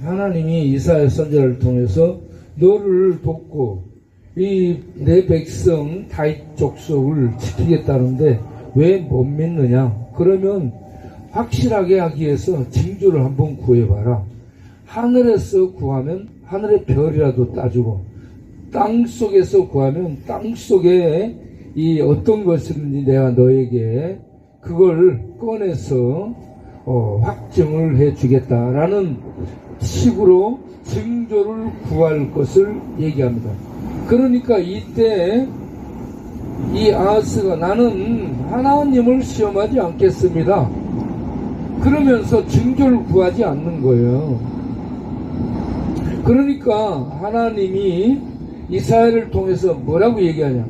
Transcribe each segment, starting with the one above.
하나님이 이사야 선지자를 통해서 너를 돕고 이 내 백성 다윗 족속을 지키겠다는데 왜 못 믿느냐? 그러면 확실하게 하기 위해서 징조를 한번 구해봐라. 하늘에서 구하면 하늘의 별이라도 따주고, 땅 속에서 구하면 땅 속에 이 어떤 것인지 내가 너에게 그걸 꺼내서 확증을 해주겠다라는 식으로 징조를 구할 것을 얘기합니다. 그러니까 이때 이 아하스가 나는 하나님을 시험하지 않겠습니다. 그러면서 징조를 구하지 않는 거예요. 그러니까 하나님이 이사야를 통해서 뭐라고 얘기하냐?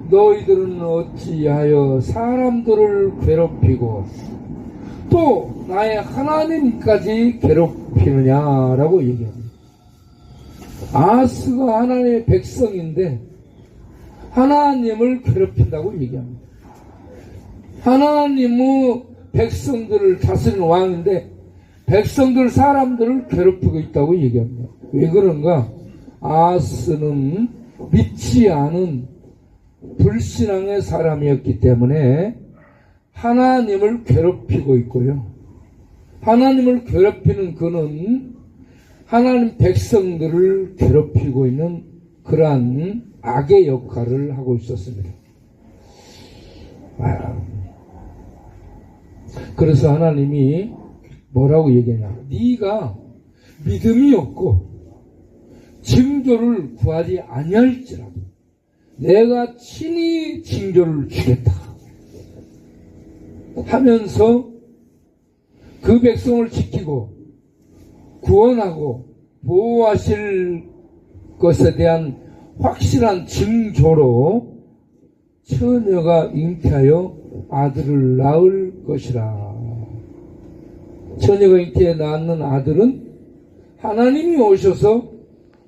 너희들은 어찌하여 사람들을 괴롭히고 또 나의 하나님까지 괴롭히느냐라고 얘기합니다. 아하스가 하나님의 백성인데 하나님을 괴롭힌다고 얘기합니다. 하나님의 백성들을 다스리는 왕인데 백성들 사람들을 괴롭히고 있다고 얘기합니다. 왜 그런가? 아하스는 믿지 않은 불신앙의 사람이었기 때문에 하나님을 괴롭히고 있고요. 하나님을 괴롭히는 그는 하나님 백성들을 괴롭히고 있는 그러한 악의 역할을 하고 있었습니다. 그래서 하나님이 뭐라고 얘기하냐? 네가 믿음이 없고 징조를 구하지 아니할지라도 내가 친히 징조를 주겠다 하면서 그 백성을 지키고 구원하고 보호하실 것에 대한 확실한 징조로 처녀가 잉태하여 아들을 낳을 것이라. 처녀가 잉태해 낳는 아들은 하나님이 오셔서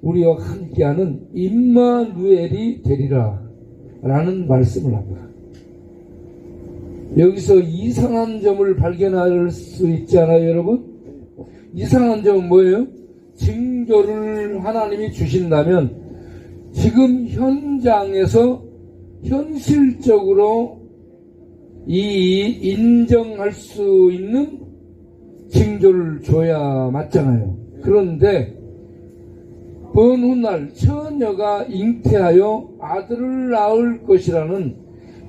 우리와 함께하는 임마누엘이 되리라 라는 말씀을 합니다. 여기서 이상한 점을 발견할 수 있지 않아요, 여러분? 이상한 점은 뭐예요? 징조를 하나님이 주신다면 지금 현장에서 현실적으로 인정할 수 있는 징조를 줘야 맞잖아요. 그런데 먼 훗날 처녀가 잉태하여 아들을 낳을 것이라는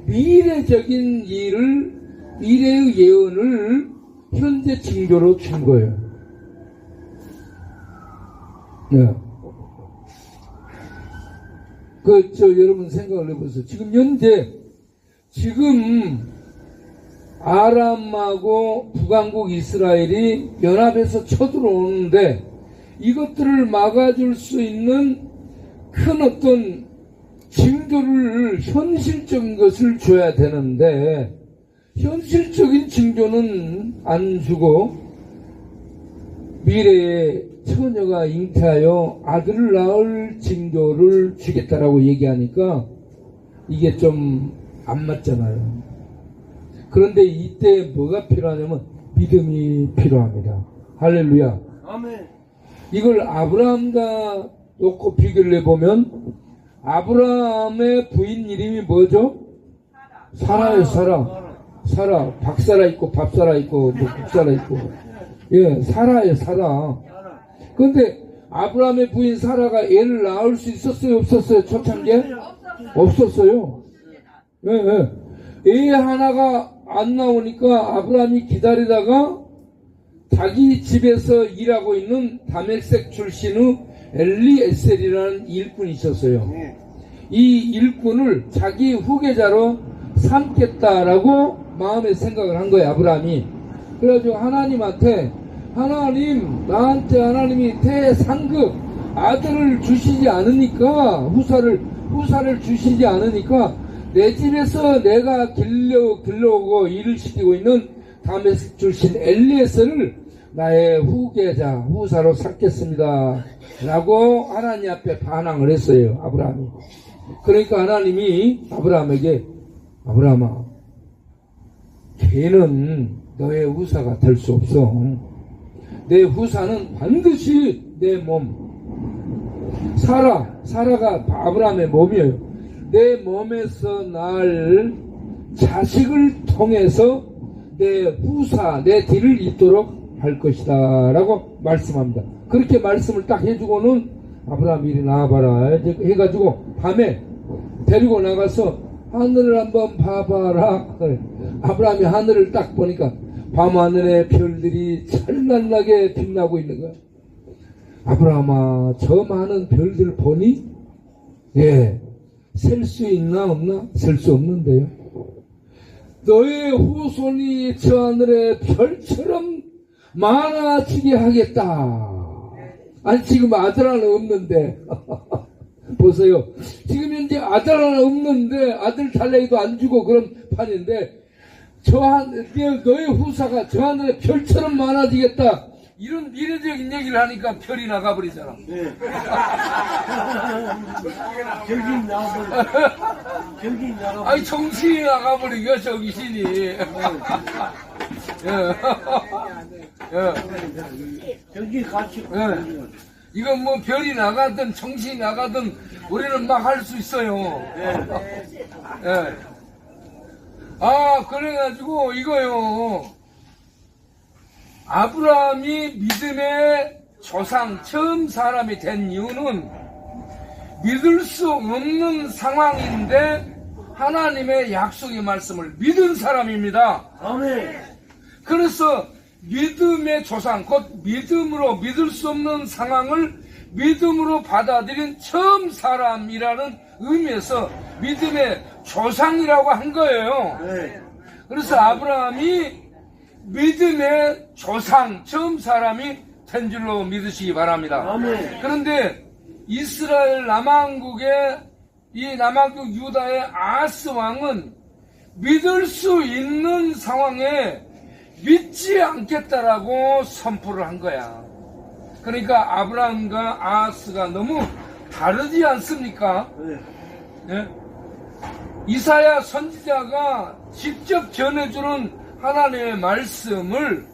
미래적인 일을, 미래의 예언을 현재 징조로 준 거예요. 네. 여러분 생각을 해보세요. 지금 아람하고 북왕국 이스라엘이 연합해서 쳐들어오는데 이것들을 막아줄 수 있는 큰 어떤 징조를, 현실적인 것을 줘야 되는데 현실적인 징조는 안 주고 미래에 처녀가 잉태하여 아들을 낳을 징조를 주겠다라고 얘기하니까 이게 좀 안 맞잖아요. 그런데 이때 뭐가 필요하냐면 믿음이 필요합니다. 할렐루야. 아멘. 이걸 아브라함과 놓고 비교를 해보면 아브라함의 부인 이름이 뭐죠? 사라예요. 사라. 박사라 있고 밥사라 있고 국사라 있고. 예, 사라예요. 사라. 그런데 아브라함의 부인 사라가 애를 낳을 수 있었어요? 없었어요? 초창기에? 없었어요. 예. 애 하나가 안 나오니까 아브라함이 기다리다가 자기 집에서 일하고 있는 다메섹 출신의 엘리에셀이라는 일꾼이 있었어요. 이 일꾼을 자기 후계자로 삼겠다라고 마음에 생각을 한 거예요, 아브라함이. 그래가지고 하나님한테, 나한테 하나님이 대상급 아들을 주시지 않으니까, 후사를 주시지 않으니까 내 집에서 내가 길러오고 일을 시키고 있는 다메섹 출신 엘리에셀을 나의 후사로 삼겠습니다 라고 하나님 앞에 반항을 했어요, 아브라함이. 그러니까 하나님이 아브라함에게, 아브라함아, 걔는 너의 후사가 될 수 없어. 내 후사는 반드시 내 몸. 사라가 아브라함의 몸이에요. 내 몸에서 날 자식을 통해서 내 후사, 내 뒤를 잇도록 할 것이다 라고 말씀합니다. 그렇게 말씀을 딱 해주고는 아브라함 이리 나와봐라 해가지고 밤에 데리고 나가서 하늘을 한번 봐봐라. 아브라함이 하늘을 딱 보니까 밤하늘에 별들이 찬란하게 빛나고 있는 거야. 아브라함아, 저 많은 별들 보니? 예, 셀 수 있나 없나? 셀 수 없는데요. 너의 후손이 저 하늘의 별처럼 많아지게 하겠다. 아니, 지금 아들 하나 없는데. 보세요. 지금 현재 아들 하나 없는데, 아들 달래기도 안 주고 그런 판인데, 너의 후사가 저 하늘의 별처럼 많아지겠다. 이런 미래적인 얘기를 하니까 별이 나가버리잖아. 네. 결기 나가버리고. 결기 나가버리고. 아니, 정신이 나가버리고, 정신이. 결기 같이. 이건 뭐 별이 나가든 정신이 나가든 우리는 막 할 수 있어요. 아, 그래가지고 이거요. 아브라함이 믿음의 조상, 처음 사람이 된 이유는 믿을 수 없는 상황인데 하나님의 약속의 말씀을 믿은 사람입니다. 아멘. 그래서 믿음의 조상, 곧 믿음으로 믿을 수 없는 상황을 믿음으로 받아들인 처음 사람이라는 의미에서 믿음의 조상이라고 한 거예요. 네. 그래서 아브라함이 믿음의 조상, 처음 사람이 된 줄로 믿으시기 바랍니다. 아멘. 그런데 이스라엘 이 남왕국 유다의 아하스 왕은 믿을 수 있는 상황에 믿지 않겠다라고 선포를 한 거야. 그러니까 아브라함과 아하스가 너무 다르지 않습니까? 네? 이사야 선지자가 직접 전해주는 하나님의 말씀을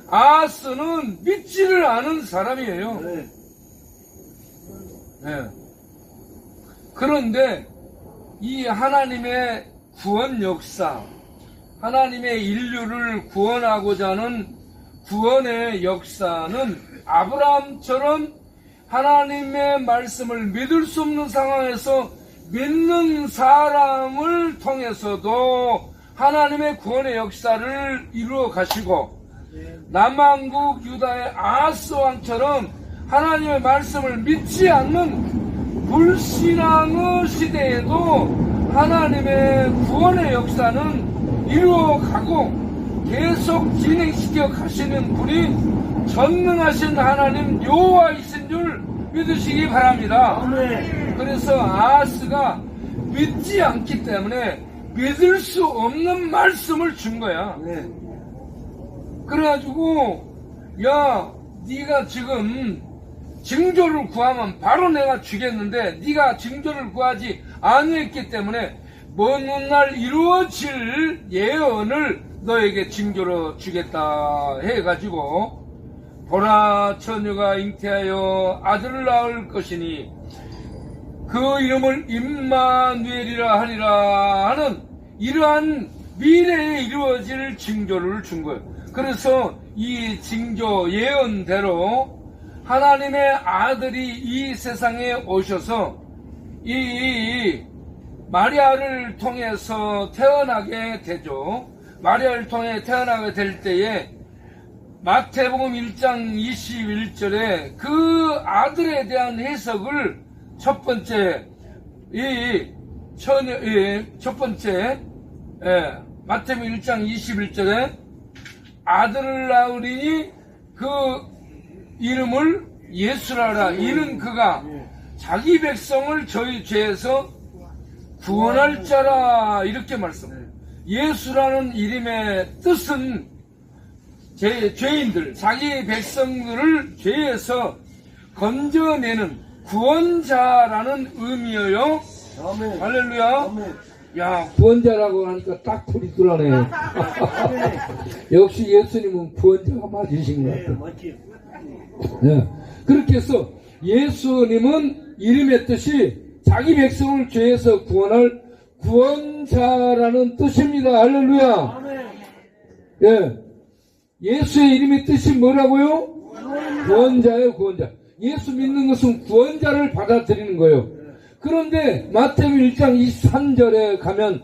아하스는 믿지를 않은 사람이에요. 네. 그런데 이 하나님의 구원 역사, 하나님의 인류를 구원하고자 하는 구원의 역사는 아브라함처럼 하나님의 말씀을 믿을 수 없는 상황에서 믿는 사람을 통해서도 하나님의 구원의 역사를 이루어 가시고, 남왕국 유다의 아하스 왕처럼 하나님의 말씀을 믿지 않는 불신앙의 시대에도 하나님의 구원의 역사는 이루어 가고 계속 진행시켜 가시는 분이 전능하신 하나님 여호와이신 줄 믿으시기 바랍니다. 그래서 아하스가 믿지 않기 때문에 믿을 수 없는 말씀을 준 거야. 그래가지고 야, 네가 지금 징조를 구하면 바로 내가 주겠는데 네가 징조를 구하지 아니했기 때문에 먼 훗날 이루어질 예언을 너에게 징조로 주겠다 해가지고, 보라, 처녀가 잉태하여 아들을 낳을 것이니 그 이름을 임마누엘이라 하리라 하는 이러한 미래에 이루어질 징조를 준 거예요. 그래서 이 징조 예언대로 하나님의 아들이 이 세상에 오셔서 이 마리아를 통해서 태어나게 되죠. 마리아를 통해 태어나게 될 때에 마태복음 1장 21절에 그 아들에 대한 해석을 첫 번째 마태복음 1장 21절에 아들을 낳으리니 그 이름을 예수라라. 이는 그가 자기 백성을 저희 죄에서 구원할 자라. 이렇게 말씀해요. 예수라는 이름의 뜻은 죄인들, 자기 백성들을 죄에서 건져내는 구원자라는 의미예요. 아멘. 할렐루야. 아멘. 야, 구원자라고 하니까 딱 불이 들어네. 역시 예수님은 구원자가 맞으신 것 네, 같아요. 멋지요. 네. 그렇게 해서 예수님은 이름의 뜻이 자기 백성을 죄에서 구원할 구원자라는 뜻입니다. 할렐루야. 아멘. 예. 예수의 이름의 뜻이 뭐라고요? 구원자예요, 구원자. 예수 믿는 것은 구원자를 받아들이는 거예요. 그런데 마태복음 1장 23절에 가면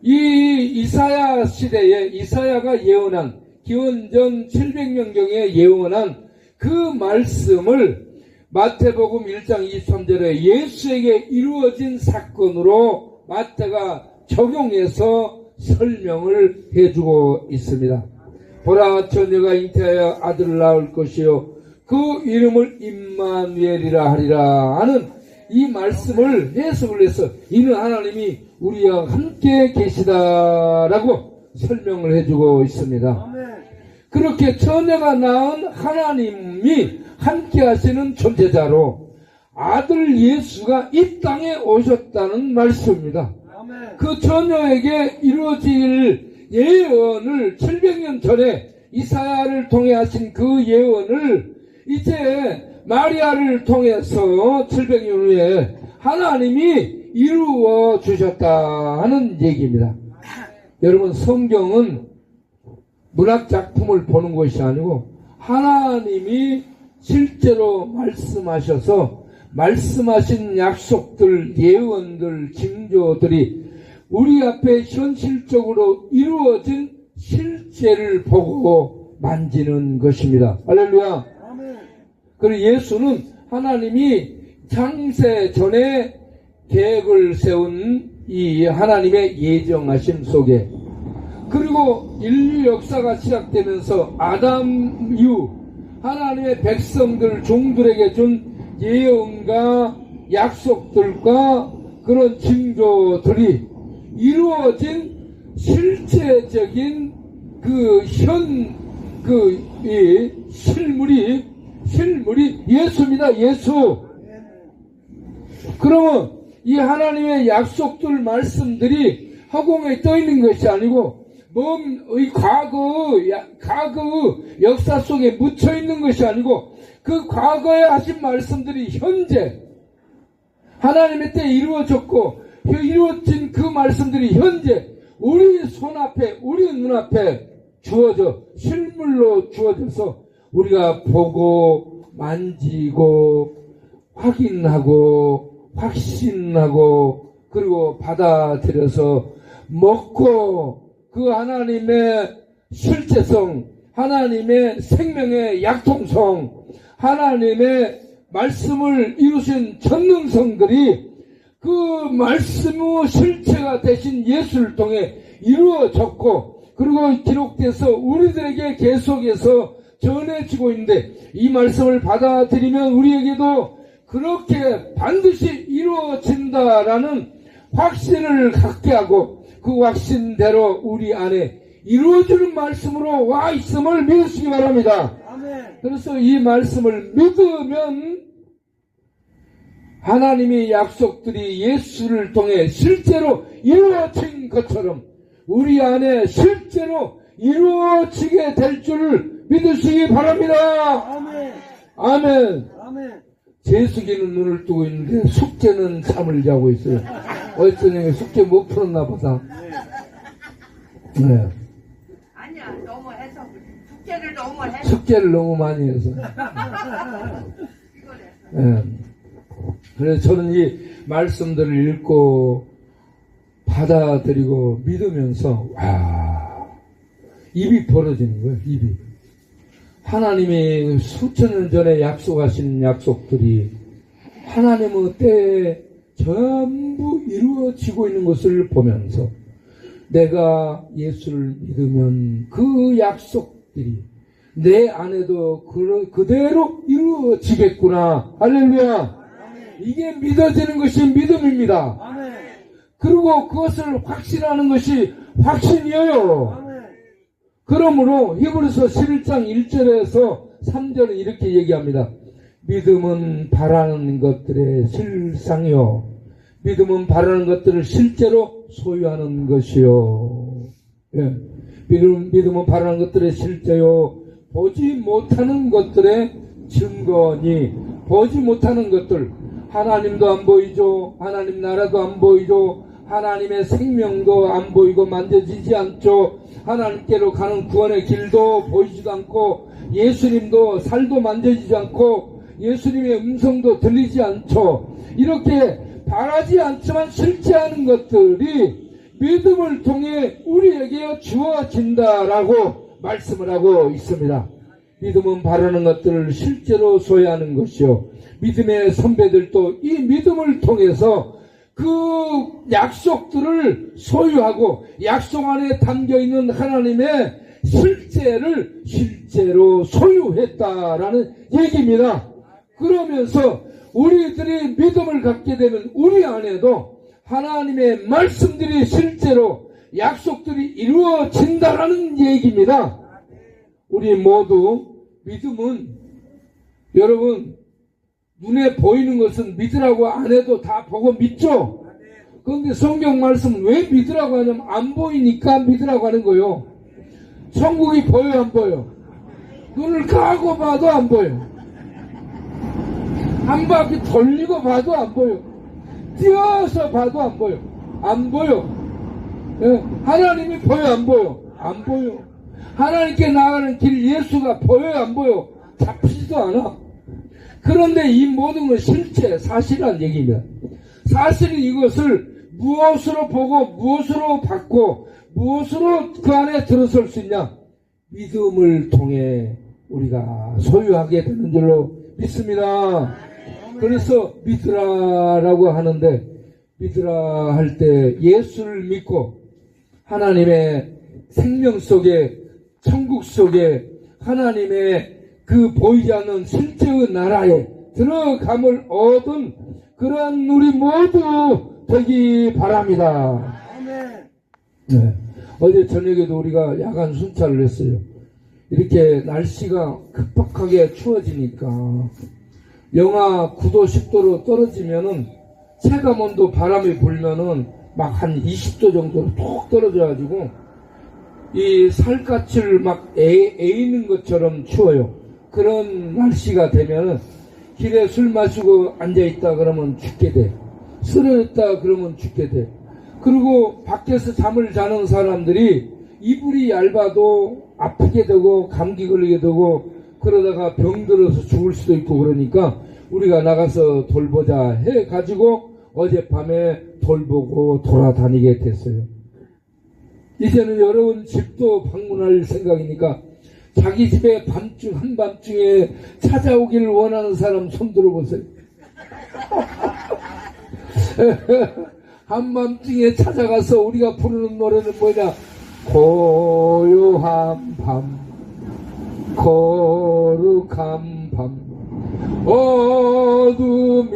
이 이사야 시대에 이사야가 예언한 기원전 700년경에 예언한 그 말씀을 마태복음 1장 23절에 예수에게 이루어진 사건으로 마태가 적용해서 설명을 해주고 있습니다. 보라, 처녀가 잉태하여 아들을 낳을 것이요 그 이름을 임마누엘이라 하리라 하는 이 말씀을 해석을 해서 이는 하나님이 우리와 함께 계시다라고 설명을 해주고 있습니다. 아멘. 그렇게 처녀가 낳은 하나님이 함께 하시는 존재자로 아들 예수가 이 땅에 오셨다는 말씀입니다. 아멘. 그 처녀에게 이루어질 예언을 700년 전에 이사야를 통해 하신 그 예언을 이제 마리아를 통해서 700년 후에 하나님이 이루어 주셨다 하는 얘기입니다. 여러분, 성경은 문학작품을 보는 것이 아니고 하나님이 실제로 말씀하셔서 말씀하신 약속들, 예언들, 징조들이 우리 앞에 현실적으로 이루어진 실제를 보고 만지는 것입니다. 할렐루야. 아멘. 그리고 예수는 하나님이 창세 전에 계획을 세운 이 하나님의 예정하심 속에, 그리고 인류 역사가 시작되면서 아담 이후 하나님의 백성들 종들에게 준 예언과 약속들과 그런 징조들이 이루어진 실제적인 이 실물이 예수입니다. 예수. 그러면 이 하나님의 약속들 말씀들이 허공에 떠 있는 것이 아니고 이 과거 역사 속에 묻혀 있는 것이 아니고 그 과거에 하신 말씀들이 현재 하나님의 때에 이루어졌고 이루어진 그 말씀들이 현재 우리 손앞에 우리 눈앞에 주어져 실물로 주어져서 우리가 보고 만지고 확인하고 확신하고 그리고 받아들여서 먹고 그 하나님의 실제성, 하나님의 생명의 약통성, 하나님의 말씀을 이루신 전능성들이 그 말씀의 실체가 되신 예수를 통해 이루어졌고 그리고 기록돼서 우리들에게 계속해서 전해지고 있는데 이 말씀을 받아들이면 우리에게도 그렇게 반드시 이루어진다라는 확신을 갖게 하고 그 확신대로 우리 안에 이루어지는 말씀으로 와 있음을 믿으시기 바랍니다. 아멘. 그래서 이 말씀을 믿으면 하나님의 약속들이 예수를 통해 실제로 이루어진 것처럼 우리 안에 실제로 이루어지게 될 줄을 믿으시기 바랍니다. 아멘. 아멘. 아멘. 재숙이는 눈을 뜨고 있는데 숙제는 잠을 자고 있어요. 어쩌니 숙제 못 풀었나 보다. 네. 아니야, 너무 해서 숙제를 너무 해서 숙제를 너무 많이 해서. 네. 그래서 저는 이 말씀들을 읽고 받아들이고 믿으면서 입이 벌어지는 거예요. 입이. 하나님이 수천 년 전에 약속하신 약속들이 하나님의 때에 전부 이루어지고 있는 것을 보면서 내가 예수를 믿으면 그 약속들이 내 안에도 그대로 이루어지겠구나. 할렐루야. 이게 믿어지는 것이 믿음입니다. 아멘. 그리고 그것을 확신하는 것이 확신이에요. 아멘. 그러므로 히브리서 11장 1절에서 3절은 이렇게 얘기합니다. 믿음은 바라는 것들의 실상이요. 믿음은 바라는 것들을 실제로 소유하는 것이요. 예. 믿음은 바라는 것들의 실제요. 보지 못하는 것들의 증거니, 보지 못하는 것들, 하나님도 안 보이죠. 하나님 나라도 안 보이죠. 하나님의 생명도 안 보이고 만져지지 않죠. 하나님께로 가는 구원의 길도 보이지도 않고, 예수님도 살도 만져지지 않고, 예수님의 음성도 들리지 않죠. 이렇게 바라지 않지만 실제하는 것들이 믿음을 통해 우리에게 주어진다라고 말씀을 하고 있습니다. 믿음은 바라는 것들을 실제로 소유하는 것이요. 믿음의 선배들도 이 믿음을 통해서 그 약속들을 소유하고 약속 안에 담겨있는 하나님의 실제를 실제로 소유했다라는 얘기입니다. 그러면서 우리들이 믿음을 갖게 되면 우리 안에도 하나님의 말씀들이 실제로 약속들이 이루어진다라는 얘기입니다. 우리 모두 믿음은, 여러분, 눈에 보이는 것은 믿으라고 안 해도 다 보고 믿죠? 그런데 성경 말씀은 왜 믿으라고 하냐면 안 보이니까 믿으라고 하는 거예요. 천국이 보여 안 보여? 눈을 감고 봐도 안 보여. 한 바퀴 돌리고 봐도 안 보여. 뛰어서 봐도 안 보여. 안 보여. 예, 하나님이 보여 안 보여? 안 보여. 하나님께 나가는 길 예수가 보여요 안 보여? 잡히지도 않아. 그런데 이 모든 건 실제 사실이라는 얘기입니다. 사실은 이것을 무엇으로 보고 무엇으로 받고 무엇으로 그 안에 들어설 수 있냐? 믿음을 통해 우리가 소유하게 되는 줄로 믿습니다. 그래서 믿으라라고 하는데, 믿으라 할 때 예수를 믿고 하나님의 생명 속에, 천국 속에 하나님의 그 보이지 않는 실제의 나라에 들어감을 얻은 그러한 우리 모두 되기 바랍니다. 네. 어제 저녁에도 우리가 야간 순찰을 했어요. 이렇게 날씨가 급박하게 추워지니까 영하 9도 10도로 떨어지면은 체감온도 바람이 불면은 막 한 20도 정도로 툭 떨어져가지고 이 살갗을 막 에이는 것처럼 추워요. 그런 날씨가 되면은 길에 술 마시고 앉아있다 그러면 죽게 돼. 쓰러졌다 그러면 죽게 돼. 그리고 밖에서 잠을 자는 사람들이 이불이 얇아도 아프게 되고 감기 걸리게 되고 그러다가 병들어서 죽을 수도 있고 그러니까 우리가 나가서 돌보자 해가지고 어젯밤에 돌보고 돌아다니게 됐어요. 이제는 여러분 집도 방문할 생각이니까 자기 집에 밤중 한밤중에 찾아오기를 원하는 사람 손 들어보세요. 한밤중에 찾아가서 우리가 부르는 노래는 뭐냐? 고요한 밤, 거룩한 밤, 어둠이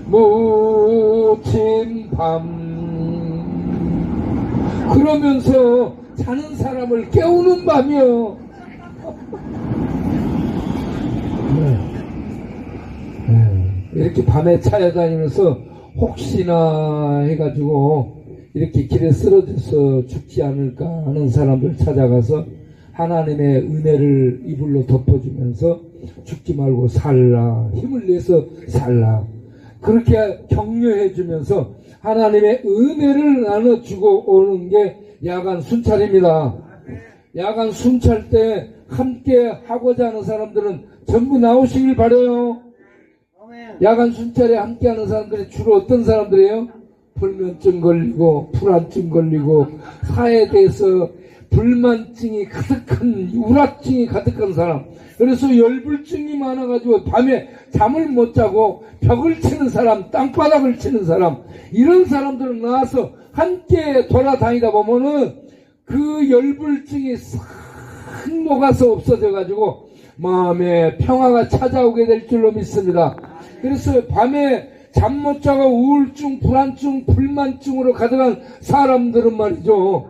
묻힌 밤. 그러면서 자는 사람을 깨우는 밤이요. 이렇게 밤에 찾아다니면서 혹시나 해가지고 이렇게 길에 쓰러져서 죽지 않을까 하는 사람들 찾아가서 하나님의 은혜를 이불로 덮어주면서 죽지 말고 살라, 힘을 내서 살라, 그렇게 격려해주면서 하나님의 은혜를 나눠주고 오는 게 야간 순찰입니다. 야간 순찰 때 함께 하고자 하는 사람들은 전부 나오시길 바라요. 야간 순찰에 함께 하는 사람들이 주로 어떤 사람들이에요? 불면증 걸리고 불안증 걸리고 사회에 대해서 불만증이 가득한, 우울증이 가득한 사람, 그래서 열불증이 많아가지고 밤에 잠을 못 자고 벽을 치는 사람, 땅바닥을 치는 사람, 이런 사람들은 나와서 함께 돌아다니다 보면은 그 열불증이 싹 녹아서 없어져가지고 마음에 평화가 찾아오게 될 줄로 믿습니다. 그래서 밤에 잠 못 자고 우울증, 불안증, 불만증으로 가득한 사람들은 말이죠,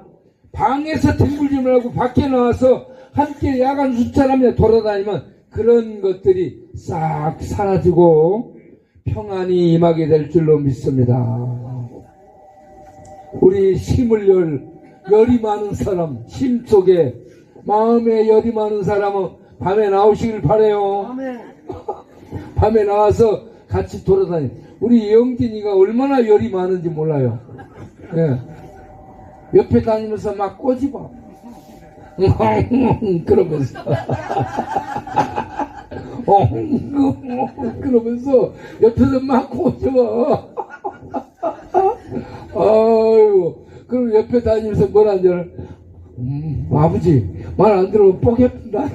방에서 뒹굴지 말고 밖에 나와서 함께 야간 순찰하며 돌아다니면 그런 것들이 싹 사라지고 평안이 임하게 될 줄로 믿습니다. 우리 심을 열이 많은 사람, 심 속에 마음에 열이 많은 사람은 밤에 나오시길 바래요. 아멘. 밤에 나와서 같이 돌아다니. 우리 영진이가 얼마나 열이 많은지 몰라요. 예. 옆에 다니면서 막 꼬집어. 그러면서. 그러면서 옆에서 막 꼬집어. 아유, 그럼 옆에 다니면서 뭐라 하냐. 아버지, 말 안 들으면 뽀개픈다.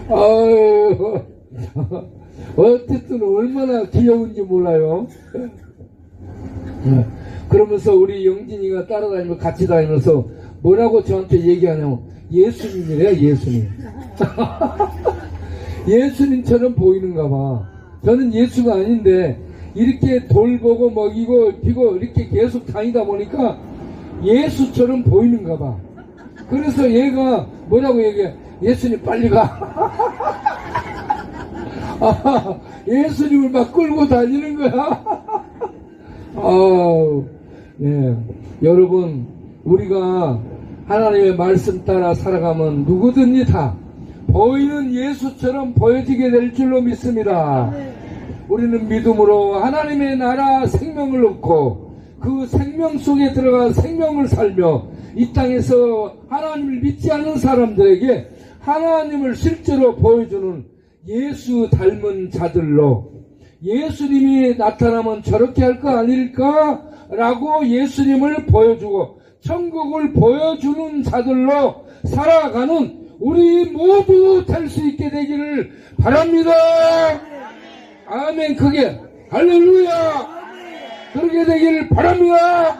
아유, 어쨌든 얼마나 귀여운지 몰라요. 그러면서 우리 영진이가 따라다니면서 같이 다니면서 뭐라고 저한테 얘기하냐면 예수님이래요. 예수님. 예수님처럼 보이는가 봐. 저는 예수가 아닌데 이렇게 돌보고 먹이고 피고 이렇게 계속 다니다 보니까 예수처럼 보이는가 봐. 그래서 얘가 뭐라고 얘기해? 예수님 빨리 가. 아, 예수님을 막 끌고 다니는 거야. 예. 여러분, 우리가 하나님의 말씀 따라 살아가면 누구든지 다 보이는 예수처럼 보여지게 될 줄로 믿습니다. 우리는 믿음으로 하나님의 나라 생명을 얻고 그 생명 속에 들어가 생명을 살며 이 땅에서 하나님을 믿지 않는 사람들에게 하나님을 실제로 보여주는 예수 닮은 자들로 예수님이 나타나면 저렇게 할 거 아닐까? 라고 예수님을 보여주고 천국을 보여주는 자들로 살아가는 우리 모두 될 수 있게 되기를 바랍니다. 아멘. 크게 할렐루야. 그렇게 되기를 바랍니다.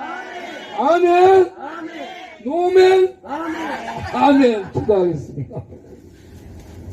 아멘. 노멘. 아멘. 기도하겠습니다.